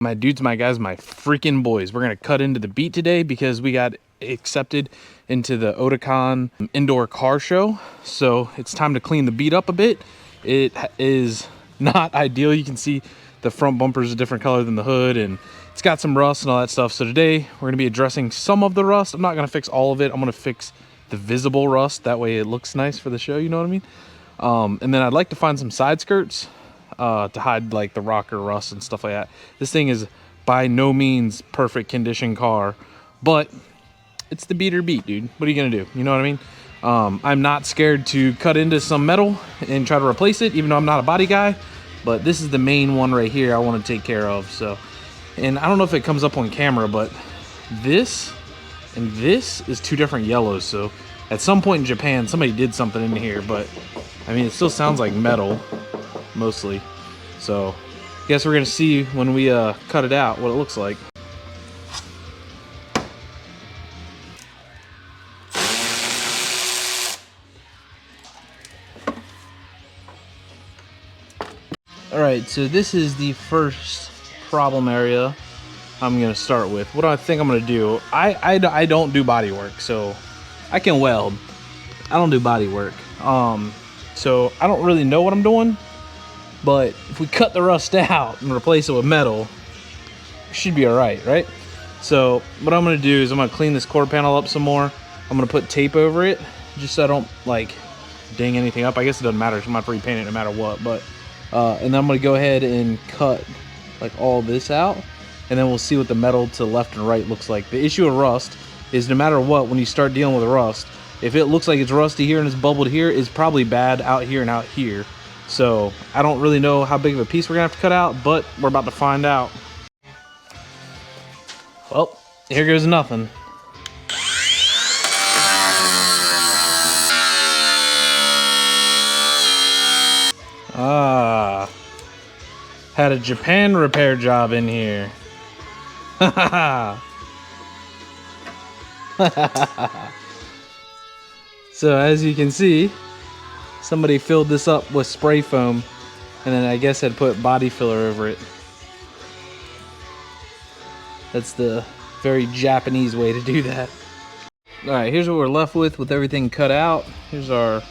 My dudes, my guys, my freaking boys. We're gonna cut into the beat today because we got accepted into the Otakon indoor car show. So it's time to clean the beat up a bit. It is not ideal. You can see the front bumper is a different color than the hood, and it's got some rust and all that stuff. So today we're gonna be addressing some of the rust. I'm not gonna fix all of it. I'm gonna fix the visible rust. That way it looks nice for the show, you know what I mean? And then I'd like to find some side skirts to hide like the rocker rust and stuff like that. This thing is by no means perfect condition car, but it's the beater beat, dude. What are you gonna do? You know what I mean? I'm not scared to cut into some metal and try to replace it, even though I'm not a body guy, but this is the main one right here I want to take care of. So, and I don't know if it comes up on camera, but this and this is two different yellows. So at some point in Japan, somebody did something in here, but I mean, it still sounds like metal mostly. So I guess we're gonna see when we cut it out what it looks like. All right, so this is the first problem area I'm gonna start with. What do I think I'm gonna do? I don't do body work, so I can weld. I don't do body work. So I don't really know what I'm doing, but if we cut the rust out and replace it with metal, it should be all right? So what I'm gonna do is I'm gonna clean this quarter panel up some more. I'm gonna put tape over it, just so I don't like ding anything up. I guess it doesn't matter, I'm gonna have to repaint it no matter what, but and then I'm gonna go ahead and cut like all this out, and then we'll see what the metal to the left and right looks like. The issue of rust is no matter what, when you start dealing with rust, if it looks like it's rusty here and it's bubbled here, it's probably bad out here and out here. So I don't really know how big of a piece we're gonna have to cut out, but we're about to find out. Well, here goes nothing. Had a Japan repair job in here. So as you can see, somebody filled this up with spray foam and then I guess had put body filler over it. That's the very Japanese way to do that. All right, here's what we're left with everything cut out. Here's our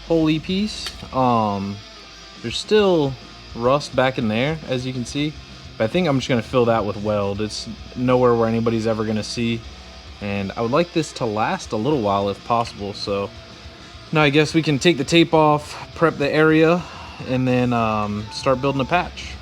Holy piece. There's still rust back in there, as you can see, but I think I'm just gonna fill that with weld. It's nowhere where anybody's ever gonna see, and I would like this to last a little while if possible. So now I guess we can take the tape off, prep the area, and then start building a patch.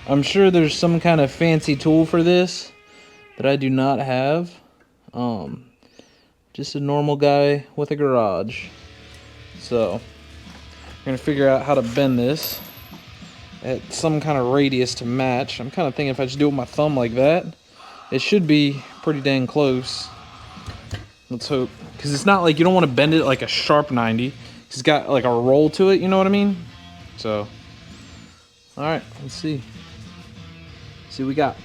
I'm sure there's some kind of fancy tool for this that I do not have. Just a normal guy with a garage. So we're gonna figure out how to bend this at some kind of radius to match. I'm kind of thinking if I just do it with my thumb like that, it should be pretty dang close. Let's hope, because it's not like you don't want to bend it like a sharp 90. It's got like a roll to it, you know what I mean? So, all right, let's see. See what we got.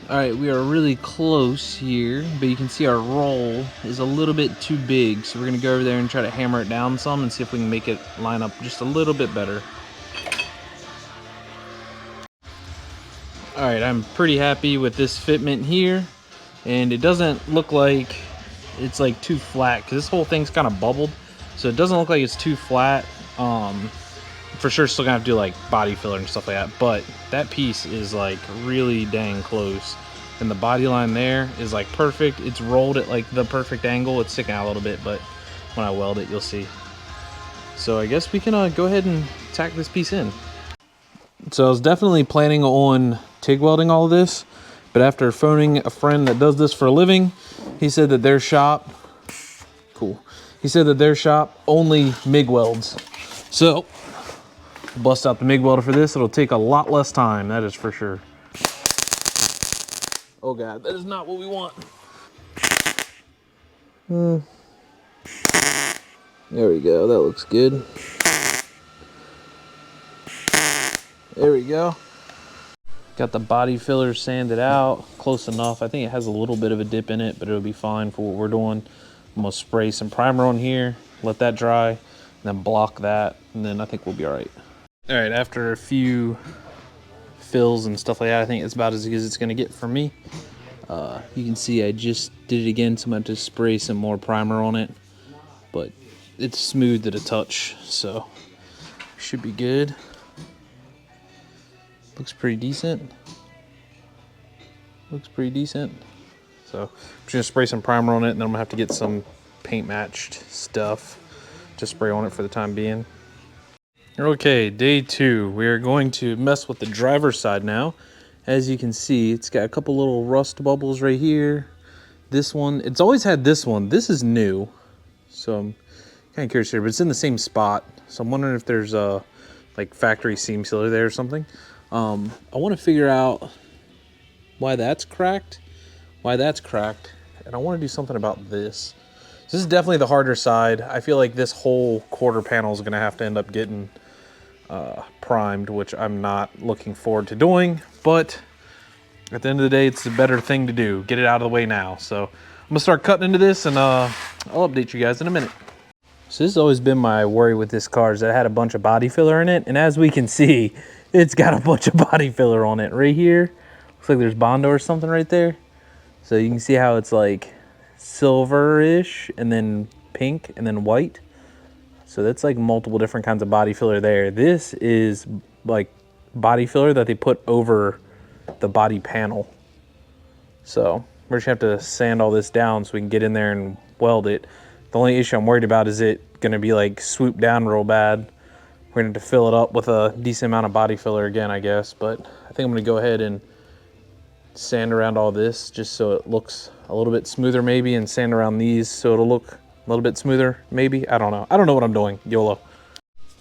All right, we are really close here, but you can see our roll is a little bit too big. So we're gonna go over there and try to hammer it down some and see if we can make it line up just a little bit better. All right, I'm pretty happy with this fitment here. And it doesn't look like it's like too flat, because this whole thing's kind of bubbled. So it doesn't look like it's too flat. For sure still gonna have to do like body filler and stuff like that, but that piece is like really dang close, and the body line there is like perfect. It's rolled at like the perfect angle. It's sticking out a little bit, but when I weld it you'll see. So I guess we can go ahead and tack this piece in. So I was definitely planning on TIG welding all of this, but after phoning a friend that does this for a living, he said that their shop only MIG welds. So bust out the MIG welder for this. It'll take a lot less time, that is for sure. Oh God, that is not what we want. There we go, that looks good. There we go. Got the body filler sanded out, close enough. I think it has a little bit of a dip in it, but it'll be fine for what we're doing. I'm gonna spray some primer on here, let that dry, and then block that, and then I think we'll be all right. All right, after a few fills and stuff like that, I think it's about as good as it's gonna get for me. You can see I just did it again, so I'm going to spray some more primer on it, but it's smoothed at a touch, so should be good. Looks pretty decent. Looks pretty decent. So I'm just gonna spray some primer on it, and then I'm gonna have to get some paint matched stuff to spray on it for the time being. Okay, day 2. We are going to mess with the driver's side now. As you can see, it's got a couple little rust bubbles right here. This one, it's always had this one. This is new, so I'm kind of curious here, but it's in the same spot. So I'm wondering if there's a like factory seam sealer there or something. I want to figure out why that's cracked, and I want to do something about this. So this is definitely the harder side. I feel like this whole quarter panel is going to have to end up getting primed, which I'm not looking forward to doing, but at the end of the day, it's a better thing to do. Get it out of the way now. So I'm gonna start cutting into this, and I'll update you guys in a minute. So this has always been my worry with this car, is that it had a bunch of body filler in it, and as we can see, it's got a bunch of body filler on it. Right here, looks like there's Bondo or something right there. So you can see how it's like silver-ish, and then pink, and then white. So that's like multiple different kinds of body filler there. This is like body filler that they put over the body panel. So we're just gonna have to sand all this down so we can get in there and weld it. The only issue I'm worried about is it gonna be like swooped down real bad. We're gonna have to fill it up with a decent amount of body filler again, I guess. But I think I'm gonna go ahead and sand around all this just so it looks a little bit smoother maybe, and sand around these so it'll look a little bit smoother maybe. I don't know what I'm doing. YOLO.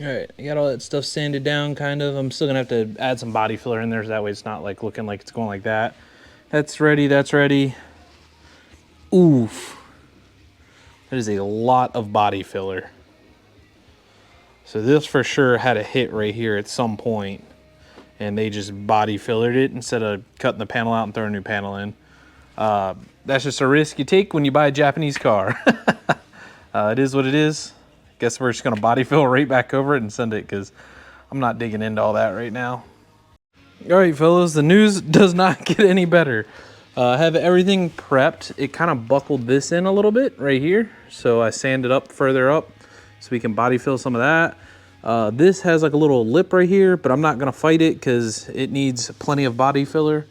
All right, I got all that stuff sanded down kind of. I'm still gonna have to add some body filler in there so that way it's not like looking like it's going like that. That's ready, that's ready. Oof. That is a lot of body filler. So this for sure had a hit right here at some point, and they just body fillered it instead of cutting the panel out and throwing a new panel in. That's just a risk you take when you buy a Japanese car. It is what it is. Guess we're just gonna body fill right back over it and send it, because I'm not digging into all that right now. All right, fellas, the news does not get any better. I have everything prepped. It kind of buckled this in a little bit right here, so I sanded up further up so we can body fill some of that. This has like a little lip right here, but I'm not gonna fight it because it needs plenty of body filler.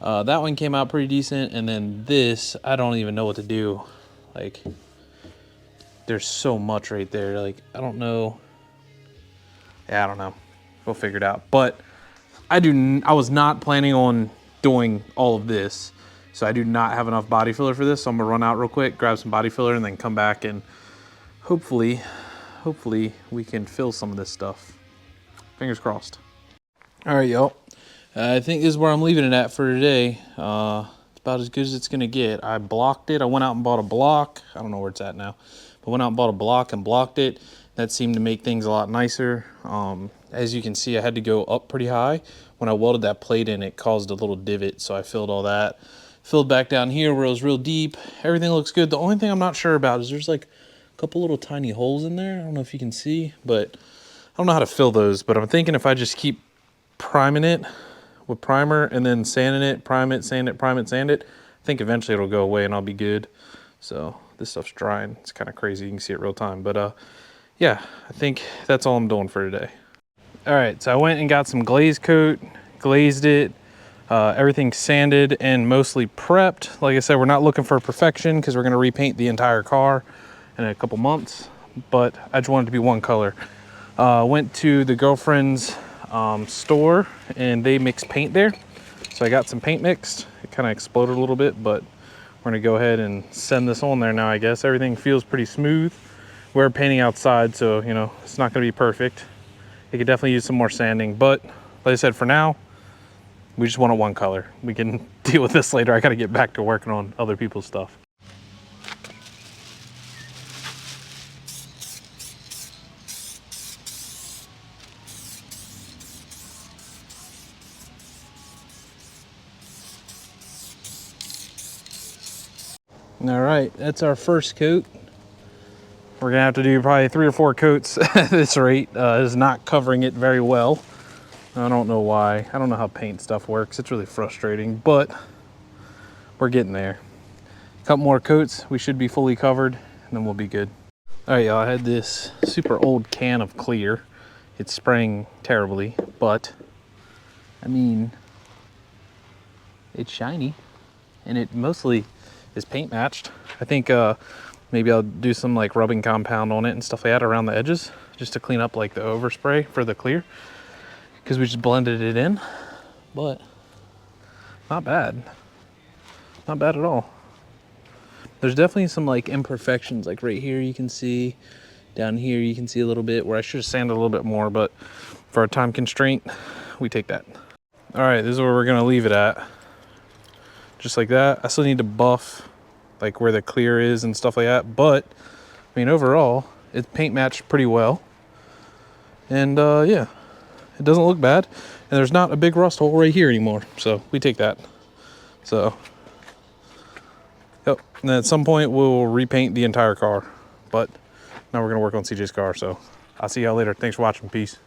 That one came out pretty decent, and then this, I don't even know what to do. Like, there's so much right there. Like, I don't know. Yeah, I don't know. We'll figure it out. But I was not planning on doing all of this, so I do not have enough body filler for this. So I'm gonna run out real quick, grab some body filler, and then come back, and hopefully we can fill some of this stuff. Fingers crossed. All right, y'all. I think this is where I'm leaving it at for today. It's about as good as it's gonna get. I blocked it. I went out and bought a block. I don't know where it's at now. I went out and bought a block and blocked it. That seemed to make things a lot nicer. As you can see, I had to go up pretty high. When I welded that plate in, it caused a little divot, so I filled all that. Filled back down here where it was real deep. Everything looks good. The only thing I'm not sure about is there's like a couple little tiny holes in there. I don't know if you can see, but I don't know how to fill those. But I'm thinking if I just keep priming it with primer and then sanding it, prime it, sand it, prime it, sand it, I think eventually it'll go away and I'll be good. So this stuff's drying. It's kind of crazy. You can see it real time. But yeah, I think that's all I'm doing for today. All right, so I went and got some glaze coat, glazed it, everything sanded and mostly prepped. Like I said, we're not looking for perfection because we're gonna repaint the entire car in a couple months, but I just wanted it to be one color. Went to the girlfriend's store and they mix paint there. So I got some paint mixed. It kind of exploded a little bit, but we're gonna go ahead and send this on there now, I guess. Everything feels pretty smooth. We're painting outside, so you know, it's not gonna be perfect. It could definitely use some more sanding, but like I said, for now, we just want it one color. We can deal with this later. I gotta get back to working on other people's stuff. All right, that's our first coat. We're gonna have to do probably 3 or 4 coats at this rate. It's not covering it very well. I don't know why. I don't know how paint stuff works. It's really frustrating, but we're getting there. A couple more coats, we should be fully covered, and then we'll be good. All right, y'all, I had this super old can of clear. It's spraying terribly, but I mean, it's shiny, and it mostly is paint matched. I think maybe I'll do some like rubbing compound on it and stuff like that around the edges, just to clean up like the overspray for the clear, because we just blended it in. But not bad, not bad at all. There's definitely some like imperfections, like right here you can see, down here you can see a little bit where I should have sanded a little bit more, but for a time constraint, we take that. All right, this is where we're gonna leave it at. Just like that. I still need to buff like where the clear is and stuff like that, but I mean overall, it's paint matched pretty well. And yeah, it doesn't look bad. And there's not a big rust hole right here anymore, so we take that. So, yep, and then at some point we'll repaint the entire car, but now we're gonna work on CJ's car, so I'll see y'all later. Thanks for watching, peace.